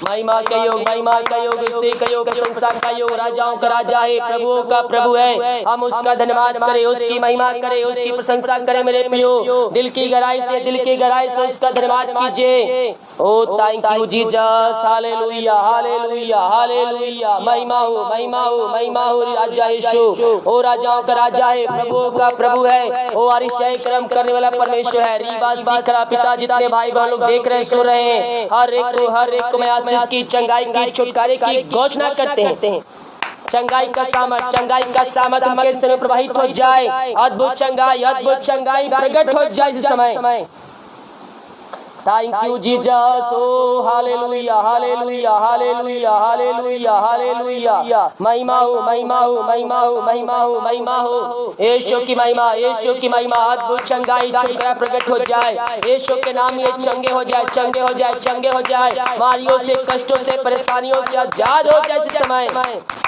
महिमा का योग, महिमा का योग, स्तुति का योग, प्रशंसा का योग। राजाओं का राजा है, प्रभुओं का प्रभु है। हम उसका धन्यवाद करें, उसकी महिमा करें, उसकी प्रशंसा करें मेरे प्रियो। दिल की गहराई से, दिल की गहराई से उसका धन्यवाद कीजिए। ओ thank you Jesus, hallelujah hallelujah hallelujah. महिमा हो, महिमा हो, महिमा हो राजा यीशु। ओ राजाओं का राजा है, प्रभुओं का प्रभु है। ओ अतिशय कर्म करने वाला परमेश्वर है। रीबा सीखरा पिता, जितने भाई बहन लोग देख रहे सुन रहे हैं, हर एक को मैं आशीष की, चंगाई की, छुटकारे की घोषणा करते हैं। चंगाई का सामर्थ उनके समय प्रवाहित हो जाए। अद्भुत चंगाई प्रकट हो जाए इस समय। Thank you Jesus, O hallelujah hallelujah hallelujah hallelujah hallelujah. महिमा हो, महिमा हो, महिमा हो, महिमा हो, महिमा हो। यीशु की महिमा, यीशु की महिमा। अद्भुत चंगाई छुटकारा प्रकट हो जाए। यीशु के नाम में चंगे हो जाए, चंगे हो जाए, चंगे हो जाए। बीमारियों से, कष्टों से, परेशानियों से आजाद हो जाए इस समय।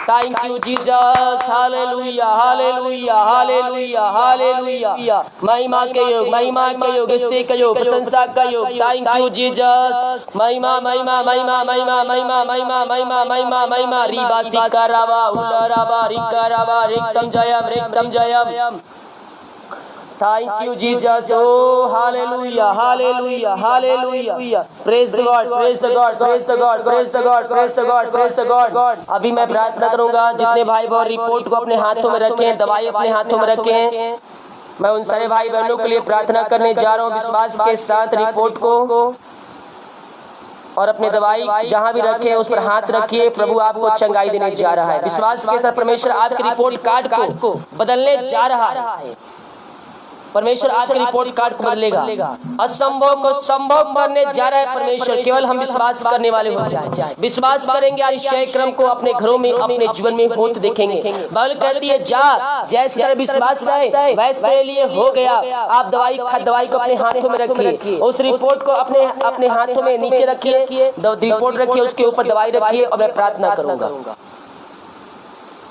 Thank you Jesus, hallelujah hallelujah hallelujah hallelujah. महिमा के योग, महिमा के योग, स्तुति के योग, प्रशंसा का योग। Thank you Jesus. महिमा महिमा महिमा महिमा महिमा महिमा महिमा महिमा महिमा। रीबा सीकारावा उलरावा रिकारावा रिक्तम जयम रिक्तम जयम। Thank you Jesus, O hallelujah hallelujah hallelujah. Praise the God, praise the God, praise the God, praise the God, praise the God, praise the God. अभी मैं प्रार्थना करूंगा, जितने भाई बहन रिपोर्ट को अपने हाथों में रखें, दवाई अपने हाथों में रखें, मैं उन सारे भाई बहनों के लिए प्रार्थना करने जा रहा हूँ। विश्वास के साथ रिपोर्ट को और अपने दवाई जहाँ भी रखे उस पर हाथ रखिए। प्रभु आपको चंगाई देने जा रहा है। विश्वास के साथ परमेश्वर आपकी रिपोर्ट कार्ड को बदलने जा रहा है। परमेश्वर आपके रिपोर्ट कार्ड को बदलेगा। असंभव को संभव करने जा रहा है परमेश्वर। केवल हम विश्वास करने वाले हो जाए। विश्वास करेंगे, अतिशय क्रम को अपने घरों में, अपने जीवन में होते देखेंगे। बाइबल कहती है, जा जैसे तेरा विश्वास है वैसे तेरे लिए हो गया। आप दवाई को अपने हाथों में रखिए, उस रिपोर्ट को अपने हाथों में नीचे रखिए, रिपोर्ट रखिए, उसके ऊपर दवाई रखिए और मैं प्रार्थना करूंगा।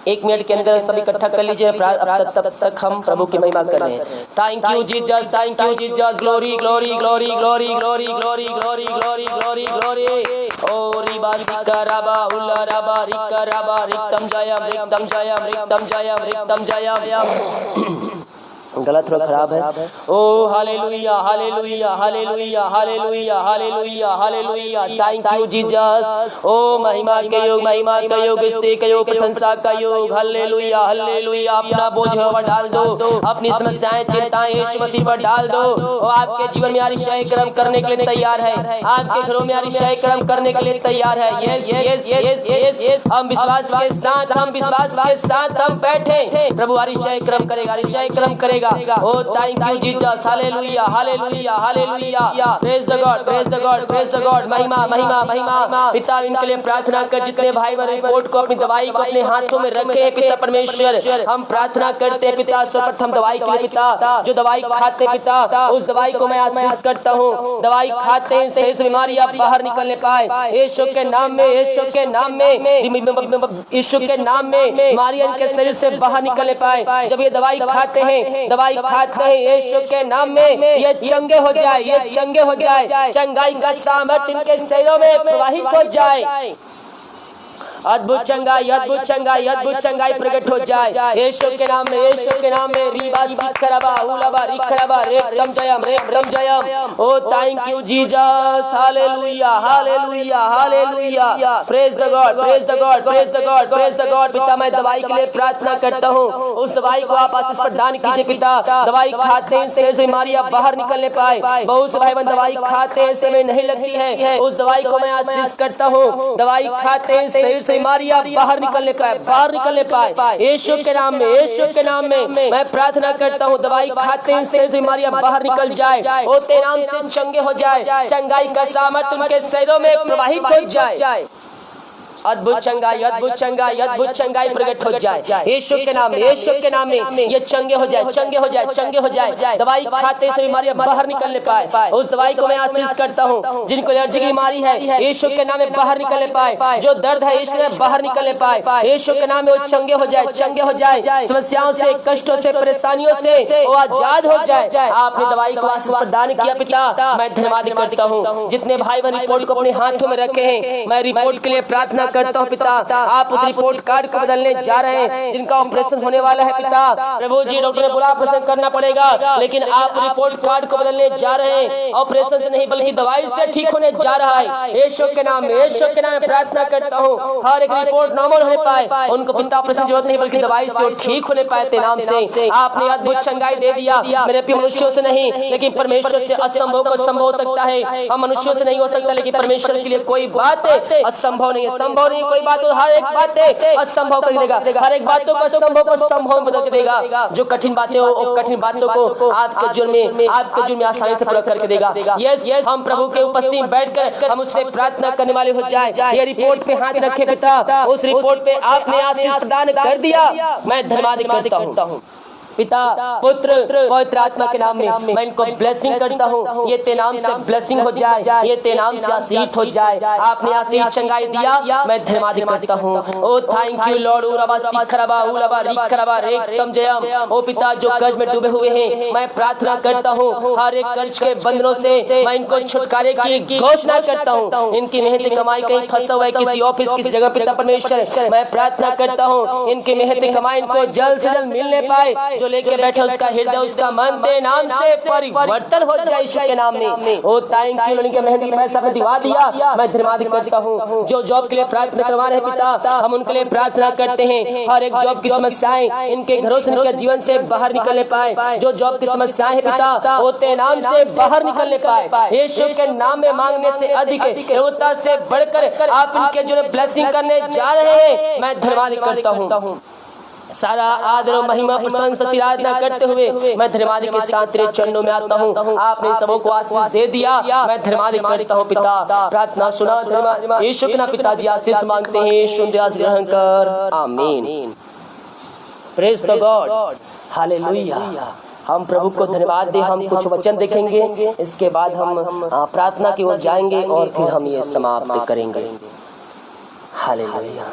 1 मिनट के अंदर सब इकट्ठा कर लीजिए। तब तक हम प्रभु की महिमा कर रहे हैं। Thank you Jesus, thank you Jesus. Glory glory glory glory glory glory glory glory glory glory. ओ रिबा सिकाराबा उल्लाराबा रिकाराबा रिक्तम जयम रिक्तम जयम रिक्तम जयम रिक्तम जयम। गला थोड़ा खराब है। ओ hallelujah hallelujah hallelujah hallelujah hallelujah hallelujah. Thank you Jesus, ओ महिमा के योग, महिमा का योग, स्तुति का योग, प्रशंसा का योग। Hallelujah hallelujah. अपना बोझ हवा डाल दो, अपनी समस्याएं चिंताएं यीशु मसीह पर डाल दो। और आपके जीवन में अतिशय कर्म करने के लिए तैयार है। आपके घरों में अतिशय कर्म करने के लिए तैयार है। Yes yes yes yes yes. हम विश्वास के साथ, हम विश्वास के साथ हम बैठे। प्रभु अतिशय कर्म करेगा, अतिशय कर्म करेगा। ओ thank you Jesus, hallelujah hallelujah hallelujah. Praise the God, praise the God, praise the God. महिमा महिमा महिमा। पिता इनके लिए प्रार्थना कर, जितने भाई बहन रिपोर्ट को, अपनी दवाई को अपने हाथों में रखे। पिता परमेश्वर, हम प्रार्थना करते हैं पिता, सर्वप्रथम दवाई के लिए पिता, जो दवाई खाते पिता, उस दवाई को मैं आशीष करता हूँ। दवाई खाते हैं, शरीर से बीमारियां बाहर निकलने पाए यीशु के नाम में, यीशु के नाम में, यीशु के नाम में बीमारियां इनके शरीर से बाहर निकलने पाए। जब ये दवाई खाते हैं, दवाई खाते हैं यीशु के नाम में, ये चंगे हो जाए, ये चंगे हो जाए। चंगाई का सामर्थ इनके शरीरों में प्रवाहित हो जाए। अद्भुत चंगाई, अद्भुत चंगाई, अद्भुत चंगाई प्रकट हो जाए यीशु के नाम में, यीशु के नाम में। रीबा सिखराबा उलाबा रिखराबा रेक्तम जयम रेक्तम जयम। ओ thank you Jesus, hallelujah hallelujah hallelujah. Praise the God, praise the God, praise the God, praise the God. पिता मैं दवाई के लिए प्रार्थना करता हूँ, उस दवाई को आप आशीष प्रदान कीजिए पिता। दवाई खाते हैं, शरीर से बीमारियां बाहर निकलने पाए। बहुत से भाई बहन दवाई खाते हैं, समय नहीं लगती है, उस दवाई को मैं आशीष करता हूँ। दवाई खाते हैं, शरीर से बीमारियां बाहर निकलने पाए, बाहर निकलने पाए यीशु के नाम में, यीशु के नाम में मैं प्रार्थना करता हूँ। दवाई खाते हैं, शरीर से बीमारियां बाहर निकल जाए, ओ तेरे नाम से चंगे हो जाए। चंगाई का सामर्थ उनके शरीरों में प्रवाहित हो जाए। अद्भुत चंगाई प्रकट हो जाए यीशु के नाम में, यीशु के नाम में ये चंगे हो जाए। दवाई खाते से बीमारियां बाहर निकलने पाए, उस दवाई को मैं आशीष करता हूँ। जिनको एलर्जी की बीमारी है यीशु के नाम में बाहर निकलने पाए, जो दर्द है यीशु में बाहर निकलने पाए, यीशु के नाम में वो चंगे हो जाए। समस्याओं से, कष्टों से, परेशानियों से वो आजाद हो जाए। आपने दवाई को आशीष प्रदान किया पिता, मैं धन्यवाद करता हूँ। जितने भाई बहन रिपोर्ट को अपने हाथों में रखे हैं, मैं रिपोर्ट के लिए प्रार्थना करता हूँ पिता। आप उस रिपोर्ट कार्ड को बदलने जा रहे हैं जिनका ऑपरेशन होने वाला है पिता। प्रभु जी, डॉक्टर ने बोला ऑपरेशन करना पड़ेगा, लेकिन आप रिपोर्ट कार्ड को बदलने जा रहे हैं। ऑपरेशन से नहीं बल्कि दवाई से ठीक होने जा रहा है। यीशु के नाम में प्रार्थना करता हूँ, हर एक रिपोर्ट नॉर्मल होने पाए, उनको पिता ऑपरेशन की जरूरत नहीं बल्कि दवाई से ठीक होने पाए। तेरे नाम से आपने अद्भुत चंगाई दे दिया। मेरे प्रिय, मनुष्यों से नहीं लेकिन परमेश्वर से असंभव को संभव हो सकता है। हम मनुष्यों से नहीं हो सकता, लेकिन परमेश्वर के लिए कोई बात असंभव नहीं है। संभव नहीं कोई बात, हर एक बात असंभव कर देगा, हर एक बातों को संभव में बदल देगा। जो कठिन बातें हो, कठिन बातों को आपके जुर्म में आसानी से पूरा करके देगा। यस, हम प्रभु के उपस्थिति में बैठकर हम उससे प्रार्थना करने वाले हो जाए। ये रिपोर्ट पे हाथ रखे पिता, उस रिपोर्ट पे आपने आशीष प्रदान कर दिया, मैं धन्यवाद करता हूँ पिता, पुत्र, पवित्र आत्मा के नाम में मैं इनको ब्लेसिंग करता हूँ। ये तेरे नाम से ब्लेसिंग हो जाए, ये तेरे नाम से आशीष हो जाए। आपने आशीष चंगाई दिया, मैं धन्यवाद करता हूँ। ओ थैंक यू लॉर्ड। ओ पिता, जो कर्ज में डूबे हुए हैं, मैं प्रार्थना करता हूँ हर एक कर्ज के बंधनों से मैं इनको छुटकारे की घोषणा करता हूँ। इनकी मेहनती कमाई कहीं फंसा हुआ है किसी ऑफिस, किसी जगह, पिता परमेश्वर मैं प्रार्थना करता हूँ इनकी मेहनती कमाई इनको जल्द से जल्द मिलने पाए। जो लेके बैठे उसका हृदय, उसका मन तेरे नाम से परिवर्तन हो जाए यीशु के नाम में। ओ थैंक यू, उनके मेहनत का पैसा दिवा दिया, मैं धन्यवाद करता हूँ। जो जॉब के लिए प्रार्थना करवा रहे पिता, हम उनके लिए प्रार्थना करते हैं। हर एक जॉब की समस्याएं इनके घरों से, इनके जीवन से बाहर निकलने पाए। जो जॉब की समस्याएं है पिता, वो तेरे नाम से बाहर निकलने पाए। यीशु के नाम में मांगने से अधिक, योग्यता से बढ़कर आप इनके जो ब्लेसिंग करने जा रहे हैं, मैं धन्यवाद करता हूँ। सारा आदर और महिमा, प्रशंसा, आराधना करते हुए मैं धन्यवाद के साथ तेरे चरणों में आता हूँ। आपने सबों को आशीष दे दिया, मैं धन्यवाद करता हूँ पिता। प्रार्थना सुना, धन्यवाद यीशु के नाम पिताजी आशीष मांगते हैं, यीशु आशीष ग्रहण कर, आमीन। Praise the God, hallelujah. हम प्रभु को धन्यवाद दे। हम कुछ वचन देखेंगे, इसके बाद हम प्रार्थना की ओर जाएंगे और फिर हम ये समाप्त करेंगे। हालेलुया।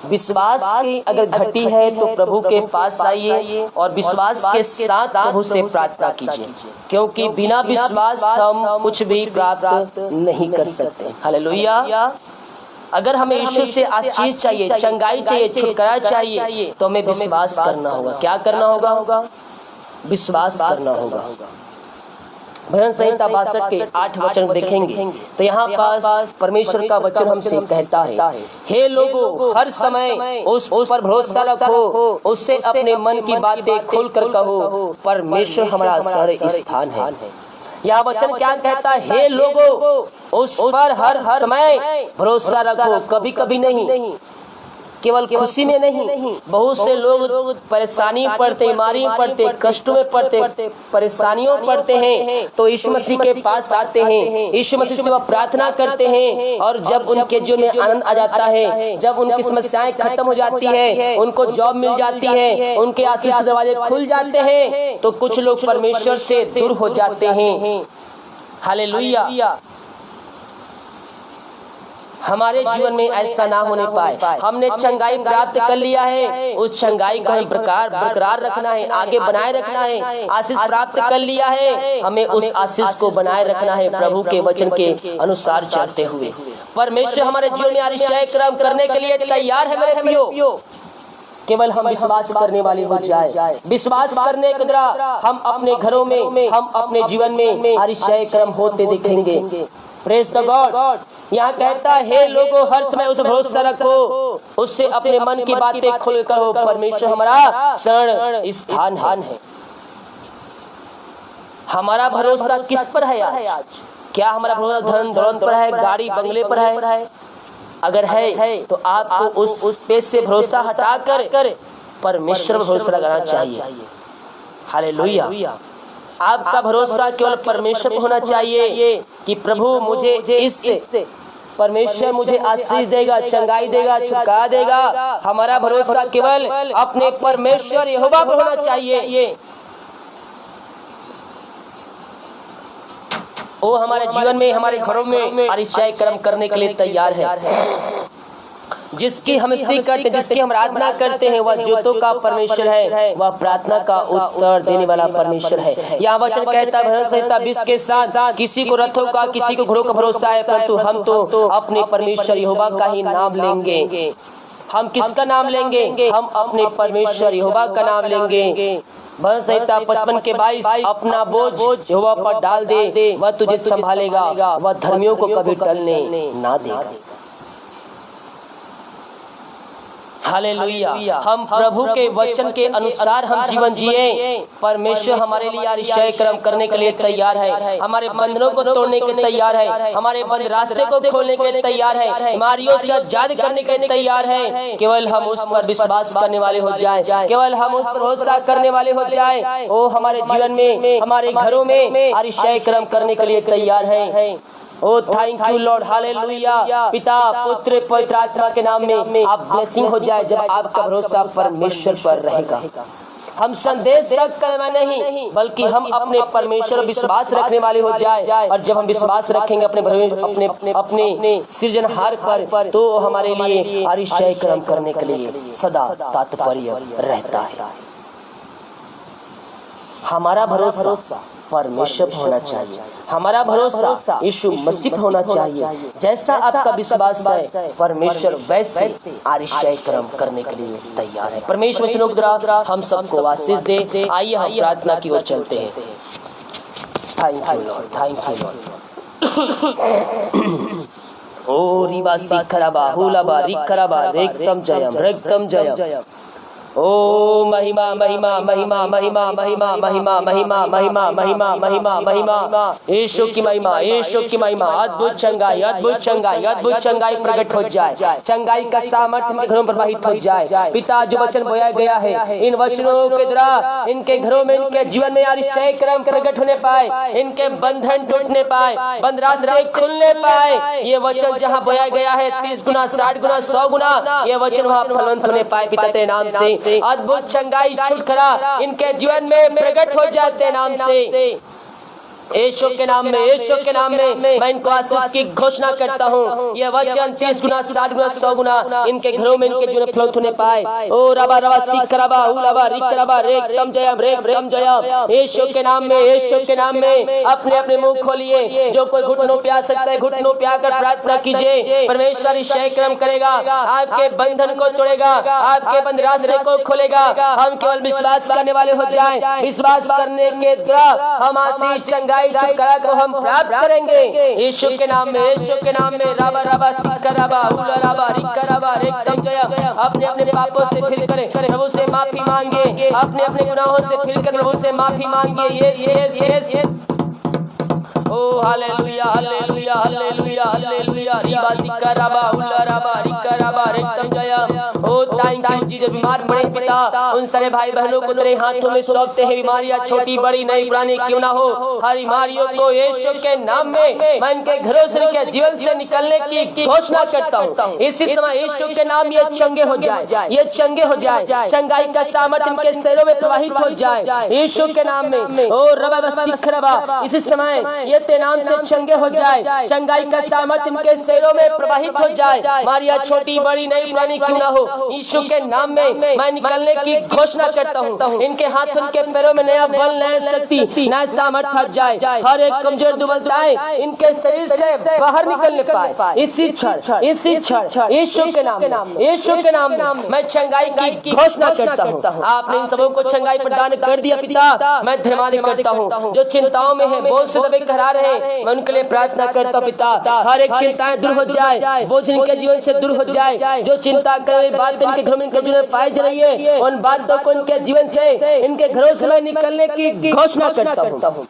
विश्वास की अगर घटी है तो प्रभु के पास आइए और विश्वास के साथ प्रभु से प्रार्थना कीजिए, क्योंकि बिना विश्वास हम कुछ भी प्राप्त नहीं कर सकते। हालेलुया। अगर हमें यीशु से आशीष चाहिए, चंगाई चाहिए, छुटकारा चाहिए, तो हमें विश्वास करना होगा। क्या करना होगा? विश्वास करना होगा। भजन संहिता 62 के 8 वचन देखेंगे तो यहाँ पास परमेश्वर का वचन हमसे कहता है, हे लोगों, हर समय उस पर भरोसा रखो, उससे अपने मन की बातें खुलकर कहो, परमेश्वर हमारा शरण स्थान है। यह वचन क्या कहता है? हे लोगों, उस पर हर समय भरोसा रखो, कभी कभी नहीं, केवल खुशी में नहीं। बहुत से लोग परेशानी पड़ते, बीमारी पड़ते, कष्टों में पड़ते, परेशानियों पड़ते हैं, तो यीशु मसीह के पास आते हैं, यीशु मसीह से वह प्रार्थना करते हैं, और जब उनके जीवन में आनंद आ जाता है, जब उनकी समस्याएं खत्म हो जाती है, उनको जॉब मिल जाती है, उनके आशीष के दरवाजे खुल जाते हैं, तो कुछ लोग परमेश्वर से दूर हो जाते हैं। हालेलुया। हमारे जीवन में ऐसा ना होने पाए। हमने चंगाई प्राप्त कर लिया है, उस चंगाई को हम बरकरार रखना है, आगे बनाए रखना है। आशीष प्राप्त कर लिया है, हमें उस आशीष को बनाए रखना है, प्रभु के वचन के अनुसार चलते हुए। परमेश्वर हमारे जीवन में आशीष क्रम करने के लिए तैयार है मेरे प्रियो। केवल हम विश्वास करने वाले हो जाए। विश्वास करने के द्वारा हम अपने घरों में, हम अपने जीवन में आशीष क्रम होते दिखेंगे। Praise the God. यहाँ कहता है, हे लोगों, हर समय उस भरोसा रखो, उससे अपने मन की बातें खुल करो, परमेश्वर हमारा शरण स्थान है। हमारा भरोसा किस पर है आज? क्या हमारा भरोसा धन दौलत पर है, गाड़ी बंगले पर है? अगर है तो आपको उस पे से भरोसा हटाकर परमेश्वर पर भरोसा लगाना चाहिए। हालेलुया। आपका भरोसा केवल परमेश्वर पर होना चाहिए कि प्रभु मुझे इस परमेश्वर मुझे आशीष देगा, चंगाई देगा, छुटकारा देगा। हमारा भरोसा केवल अपने परमेश्वर यहोवा पर होना चाहिए। वो हमारे जीवन में, हमारे घरों में अतिशय कर्म करने के लिए तैयार है। जिसकी हम स्तुति करते, जिसकी हम आराधना करते हैं, वह ज्योतों का परमेश्वर है, वह प्रार्थना का उत्तर देने वाला परमेश्वर है। यहाँ वचन कहता है भजन संहिता 20 के 7, किसी को रथों का, किसी को घोड़ों का भरोसा है, परंतु हम तो अपने परमेश्वर यहोवा का ही नाम लेंगे। हम किसका नाम लेंगे? हम अपने परमेश्वर यहोवा का नाम लेंगे। भजन संहिता 55 के 22, अपना बोझ यहोवा पर डाल दे, वह तुझे संभालेगा, वह धर्मियों को कभी टलने ना देगा। हालेलुया। हम प्रभु के वचन के अनुसार हम जीवन जिए। परमेश्वर हमारे लिए अतिशय कर्म करने के लिए तैयार है, हमारे बंधनों को तोड़ने के तैयार है, हमारे बंद रास्ते को खोलने के लिए तैयार है, बीमारियों से आजाद करने के लिए तैयार है। केवल हम उस पर विश्वास करने वाले हो जाए, केवल हम उस पर भरोसा करने वाले हो जाए। वो हमारे जीवन में, हमारे घरों में अतिशय कर्म करने के लिए तैयार है। ओ थैंक यू लॉर्ड, हालेलुया। पिता, पुत्र, पवित्र आत्मा के नाम में आप ब्लेसिंग हो जाए जब आपका भरोसा परमेश्वर पर रहेगा। हम संदेश में नहीं, बल्कि हम अपने परमेश्वर विश्वास रखने वाले हो जाए। और जब हम विश्वास रखेंगे अपने सृजनहार पर, तो हमारे लिए अतिशय कर्म करने के लिए सदा तात्पर्य रहता है। हमारा भरोसा परमेश्वर पर होना चाहिए, हमारा भरोसा यीशु मसीह पर होना चाहिए। जैसा आपका विश्वास है, परमेश्वर वैसे अतिशय कर्म करने के लिए तैयार है। परमेश्वर वचनों के द्वारा हम सबको आशीष दे। आइए हम प्रार्थना की ओर चलते हैं। Thank you Lord, thank you Lord. ओ रिबा सिखराबा हुलाबा रिखराबा रेक्तम जयम, रेक्तम जयम। ओ महिमा महिमा महिमा महिमा महिमा महिमा महिमा महिमा महिमा महिमा महिमा, यीशु की महिमा, यीशु की महिमा। अद्भुत चंगाई, अद्भुत चंगाई, अद्भुत चंगाई प्रकट हो जाए। चंगाई का सामर्थ्य इनके घरों में प्रवाहित हो जाए। पिता, जो वचन बोया गया है, इन वचनों के द्वारा इनके घरों में, इनके जीवन में अतिशय कर्म प्रकट होने पाए, इनके बंधन टूटने पाए, बंद रास्ते खुलने पाए। ये वचन जहाँ बोया गया है 30 गुना, 60 गुना, 100 गुना, ये वचन वहाँ फलवंत होने पाए। पिता तेरे नाम से अद्भुत चंगाई, छुटकारा इनके जीवन में प्रकट हो जाते नाम से। यीशु के नाम में, यीशु के नाम में मैं इनको आशीष की घोषणा करता हूँ। ये वचन 30 गुना, 60 गुना, 100 गुना इनके घरों में, इनके जीवन में फलवंत होने पाए। ओ रबा रबा सिखरबा उलाबा रिखरबा रेक्तम जयम, रेक्तम जयम। यीशु के नाम में, यीशु के नाम में अपने अपने मुंह खोलिए। जो कोई घुटनों पे आ सकता है, घुटनों पे आकर प्रार्थना कीजिए। परमेश्वर अतिशय कर्म करेगा, आपके बंधन को तोड़ेगा, आपके बंद रास्ते को खोलेगा। हम केवल विश्वास करने वाले हो जाए। विश्वास करने के द्वारा हम आशीष, चंगाई, छुटकारा को हम प्राप्त करेंगे। यीशु के नाम में, यीशु के नाम में रबा रबा सिखरबा उलाबा रिखरबा रेक्तम जयम। अपने अपने पापों से फिर करें, प्रभु से माफी मांगे। अपने अपने गुनाहों से फिर कर प्रभु से माफी मांगिए। Yes yes yes. ओ हालेलुया, हालेलुया, हालेलुया, हालेलुया। रिबा सिखरबा उलाबा रिखरबा रेक्तम जयम। ओ थैंक यू जी। जो बीमार पड़े पिता, उन सारे भाई बहनों को तेरे हाथों में सौंपते हैं। बीमारियां छोटी बड़ी नई पुरानी क्यों ना हो, हर बीमारियों को यीशु के नाम में मैं इनके घरों से, इनके जीवन से निकलने की घोषणा करता हूँ। इसी समय यीशु के नाम ये चंगे हो जाए, ये चंगे हो जाए। चंगाई का सामर्थ्य इनके शरीरों में प्रवाहित हो जाए यीशु के नाम में। ओ रबा सिखरबा, इसी समय ये तेरे नाम से चंगे हो जाए। चंगाई का सामर्थ्य इनके शरीरों में प्रवाहित हो जाए। बीमारियां छोटी बड़ी नई पुरानी क्यों ना हो, यीशु के नाम में मैं निकलने की घोषणा करता हूँ। इनके हाथ, उनके पैरों में नया बल, नया शक्ति, नया सामर्थ्य जाए। हर एक कमजोर दुबलताएं इनके शरीर से बाहर निकलने पाए इसी क्षण, इसी क्षण यीशु के नाम में, यीशु के नाम में मैं चंगाई की घोषणा करता हूँ। आपने इन सबों को चंगाई प्रदान कर दिया पिता, मैं धन्यवाद करता हूँ। जो चिंताओं में है, बोझ से दबे करा रहे हैं, मैं उनके लिए प्रार्थना करता हूँ पिता। हर एक चिंताएं दूर हो जाए, बोझ इनके जीवन से दूर हो जाए। जो चिंता करे बात इनके घरों में, इनके जीवन में पाई जा रही है, उन बातों को इनके जीवन से, इनके घरों से मैं निकलने की घोषणा करता हूँ।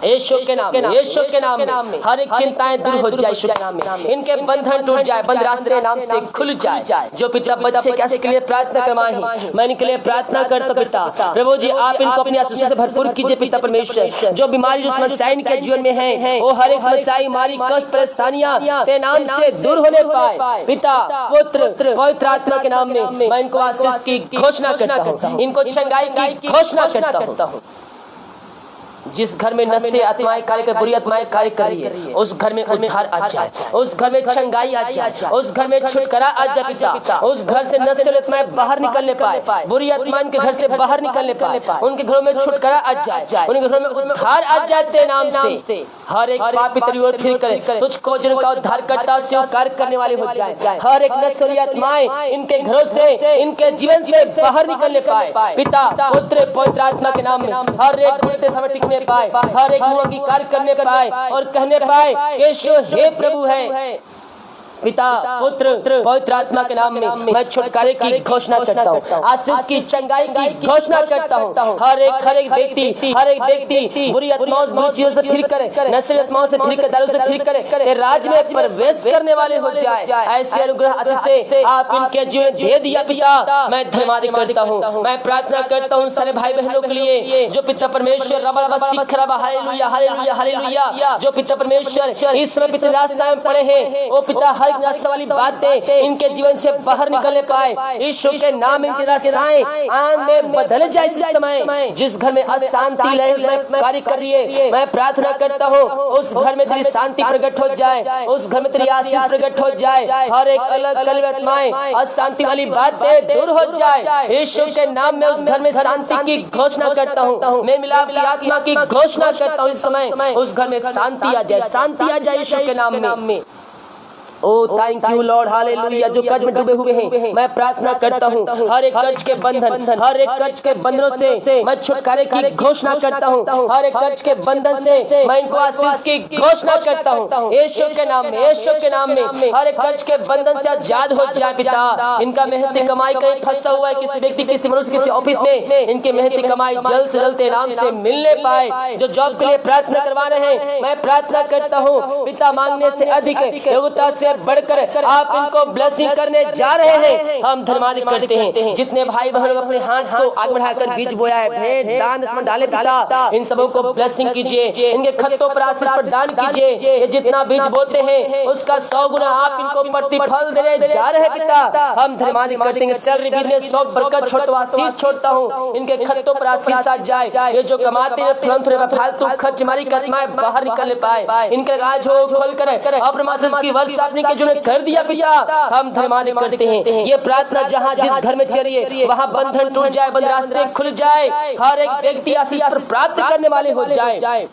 यीशु के नाम में, यीशु के नाम में हर एक चिंताएं दूर हो जाए, यीशु के नाम में इनके बंधन टूट जाए, बंद रास्ते नाम से खुल जाए। जो पिता बच्चे कैसे के लिए प्रार्थना करवाए हैं, मैं इनके लिए प्रार्थना करता पिता प्रभु जी, आप इनको अपनी आशीष से भरपूर कीजिए पिता परमेश्वर। जो बीमारी जो समस्याएं इनके जीवन में है, वो हर एक समस्या, बीमारी, कष्ट, परेशानियां तेरे नाम से दूर होने पाए पिता पुत्र पवित्र आत्मा के नाम में मैं इनको आशीष की घोषणा करता हूँ, इनको चंगाई की घोषणा करता हूँ। जिस घर में नशे आत्माएं कार्य कर, बुरी आत्माएं कार्य कर रही है, उस घर में उद्धार आ जाए, उस घर में चंगाई आ जाए, उस घर में छुटकारा आ जाए पिता। उस घर से नशे आत्माएं बाहर निकलने पाए, बुरी आत्माएं के घर से बाहर निकलने पाए, उनके घरों में छुटकारा आ जाए, उनके घरों में उद्धार आ जाए तेरे नाम से। हर एक पापी तेरी ओर फिर करे, तुझको जिनका उद्धार करता स्वीकार करने वाले हो जाए। हर एक नशे आत्माएं इनके घरों से, इनके जीवन से बाहर निकलने पाए पिता पुत्र पवित्र आत्मा के नाम में। हर एक उल्टे समय टिकने पाए, हर एक मुंह अंगीकार करने पाए और कहने पाए यीशु हे प्रभु है पिता पुत्र पवित्र आत्मा के नाम में मैं छुटकारे की घोषणा करता हूँ, आशीष की चंगाई की घोषणा करता हूँ। हर एक व्यक्ति बुरी आत्माओं से, बुरी चीजों से फिर करे, नशे आत्माओं से फिर करे, दारू से फिर करे, तेरे राज में प्रवेश करने वाले हो जाए। ऐसे अनुग्रह आशीष से आप इनके जीवन दे दिया पिता, मैं धन्यवाद करता हूँ। मैं प्रार्थना करता हूँ सारे भाई बहनों के लिए जो पिता परमेश्वर हालेलुया हालेलुया हालेलुया, जो पिता परमेश्वर इस समय पिता रास्ते में पड़े हैं, वो पिता वाली बातें इनके जीवन से बाहर निकलने पाए, यीशु के नाम इनकी रास्ताएं आन में बदल जाए। इस समय जिस घर में अशांति कार्य कर रही है, मैं प्रार्थना करता हूँ उस घर में तेरी शांति प्रकट हो जाए, उस घर में तेरी आशीष प्रकट हो जाए। हर एक अलग आत्माएं अशांति वाली बातें दूर हो जाए, यीशु के नाम में उस घर में शांति की घोषणा करता हूँ। मैं मिलाप की आत्मा की घोषणा करता हूँ, इस समय उस घर में शांति आ जाए, शांति आ जाए यीशु के नाम में। ओ थैंक यू लॉर्ड हालेलुया। जो कर्ज में डूबे हुए हैं, मैं प्रार्थना करता हूँ हर एक कर्ज के बंधन, हर एक कर्ज के बंधनों से मैं छुटकारे की घोषणा करता हूँ। हर एक कर्ज के बंधन से मैं इनको आशीष की घोषणा करता हूँ यीशु के नाम में, यीशु के नाम में। हर एक कर्ज के बंधन से आजाद हो जाए पिता। इनका मेहनती कमाई कहीं फंसा हुआ है, किसी व्यक्ति, किसी मनुष्य, किसी ऑफिस में, इनकी मेहनती कमाई जल्द से जल्द नाम से मिलने पाए। जो जॉब के लिए प्रार्थना करवा रहे हैं, मैं प्रार्थना करता हूँ पिता मांगने से अधिक योग्यता से बढ़कर आप इनको ब्लेसिंग करने जा रहे हैं। हम धन्यवाद करते हैं जितने भाई बहनों अपने हाथ को आगे बढ़ाकर बीज बोया है, भेंट दान इसमें डाले पिता, इन सबों को ब्लेसिंग कीजिए, इनके खतों पर आशीष प्रदान कीजिए। ये जितना बीज बोते हैं उसका 100 गुना आप इनको प्रतिफल देने जा रहे हैं पिता। हम धन्यवाद करते हैं, सैलरी बिजनेस सब बरकत छोड़ता आशीष छोड़ता हूँ, इनके खतों पर आशीष आ जाए। ये जो कमाते हैं तुरंत फालतू खर्च मारी कदमाएं बाहर निकलने पाए, इनके आज हो खोल कर अपने की वर्षा के जो कर दिया पिता। हम धन्यवाद करते हैं। ये प्रार्थना जहाँ जिस घर में चलिए वहाँ बंधन टूट जाए, बंद रास्ते खुल जाए, हर एक व्यक्ति आशीष प्राप्त करने वाले हो जाए।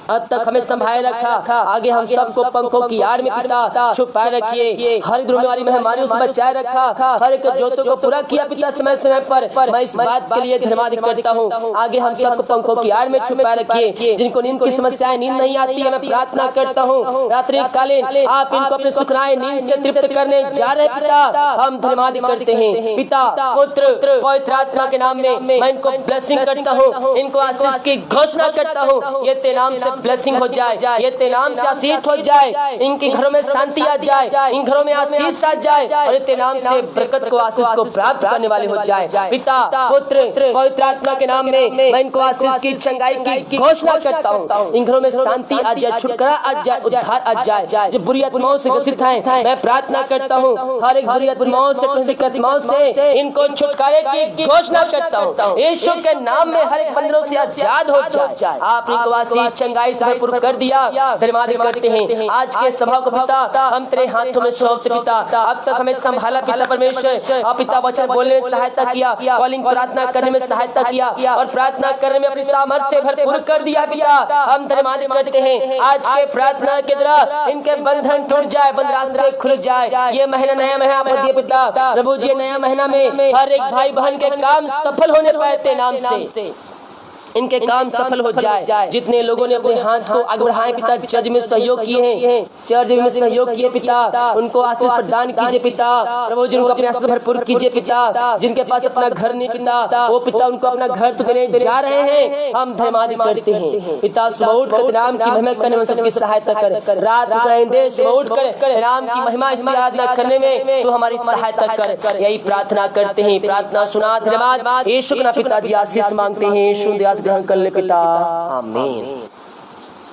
अब तक हमें संभाले रखा, आगे हम सबको पंखों की आड़ में पिता छुपाए रखिए। हर रोने वाली महामारियों से बचाए रखा, हर एक जोतों को पूरा किया पिता समय समय पर। मैं इस बात के लिए धन्यवाद करता हूँ। आगे हम सबको पंखों की आड़ में छुपाए रखिए। जिनको नींद की समस्याएं, नींद नहीं आती है, मैं प्रार्थना करता हूँ रात्रि कालीन आप इनको अपने सुखनाए नींद से तृप्त करने जा रहे पिता। हम धन्यवाद करते हैं पिता पुत्र पवित्र आत्मा के नाम में। मैं इनको ब्लेसिंग करता हूँ, इनको आशीष की घोषणा करता हूँ। ये तेरे नाम से ब्लेसिंग हो जाए, ये तेरे नाम से आशीष हो जाए, इनके घरों में शांति आ जाए, इन घरों में आशीष आ जाए और तेरे नाम से बरकत को आशीष को प्राप्त करने वाले हो जाए पिता पुत्र पवित्र आत्मा के नाम में। मैं इनको आशीष की चंगाई की घोषणा करता हूँ, इन घरों में शांति आ जाए, छुटकारा आ जाए, उद्धार आ जाए। जो बुरी आत्माओं से ग्रसित हैं, मैं प्रार्थना करता हूँ हर एक बुरी आत्माओं से आत्माओं से इनको छुटकारे की घोषणा करता हूँ यीशु के नाम में। हर एक बंधनों से आजाद हो जाए। आप इनको आशीष चंगाई से भरपूर कर दिया, धन्यवाद करते हैं। आज के सभा को पिता हम तेरे हाथों में सौंपते पिता। अब तक हमें संभाला पिता परमेश्वर, और पिता वचन बोलने में सहायता किया, कॉलिंग प्रार्थना करने में सहायता किया और प्रार्थना करने में अपनी सामर्थ्य से भरपूर कर दिया पिता। हम धन्यवाद करते हैं। आज के प्रार्थना के द्वारा इनके बंधन टूट जाए, बंद रास्ते खुल जाए। ये महीना नया महीना आप दिए पिता प्रभु जी, नया महीना में हर एक भाई बहन के काम सफल होने पाए तेरे नाम से। इनके काम सफल हो जाए। जितने लोगों ने अपने हाथ को आगे बढ़ाए पिता, चर्च में सहयोग किए हैं, चर्च में सहयोग किए पिता, उनको आशीष प्रदान कीजिए पिता। प्रभु जी उनको अपने आशीष भरपूर कीजिए पिता। जिनके पास अपना घर नहीं पिता, वो पिता उनको अपना घर तो देने जा रहे हैं, हम धन्यवाद करते हैं पिता। सुबह उठ कर नाम की महिमा करने में सबकी सहायता कर, रात सुबह उठ कर नाम की महिमा इसकी आराधना करने में तू हमारी सहायता कर, यही प्रार्थना करते हैं। प्रार्थना सुना, धन्यवाद यीशु के नाम पिताजी आशीष मांगते हैं, यीशु दयास ग्रहण कर ले पिता, आमीन।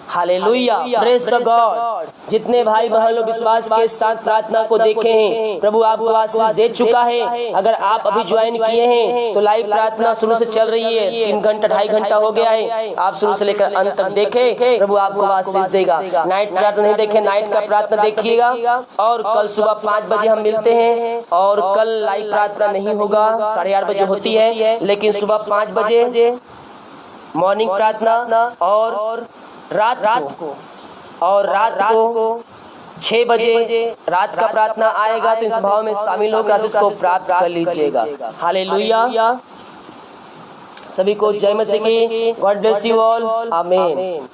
Hallelujah, praise the God. जितने भाई बहन लोग विश्वास के साथ प्रार्थना को देखे हैं, प्रभु आपको आशीष दे चुका है। अगर आप अभी ज्वाइन किए हैं तो लाइव प्रार्थना शुरू से चल रही है, 3 घंटा 2.5 घंटा हो गया है। आप शुरू से लेकर अंत तक देखें, प्रभु आपको आशीष देगा। नाइट प्रार्थना नहीं देखे, नाइट का प्रार्थना देखिएगा। और कल सुबह 5 बजे हम मिलते हैं, और कल लाइव प्रार्थना नहीं होगा, 8:30 बजे होती है, लेकिन सुबह 5 बजे मॉर्निंग प्रार्थना, और रात को 6 बजे रात का प्रार्थना आएगा। तो इस भाव में शामिल होकर आशीष को प्राप्त कर लीजिएगा। हालेलुया, सभी को जय मसीह की। गॉड ब्लेस यू ऑल, आमीन।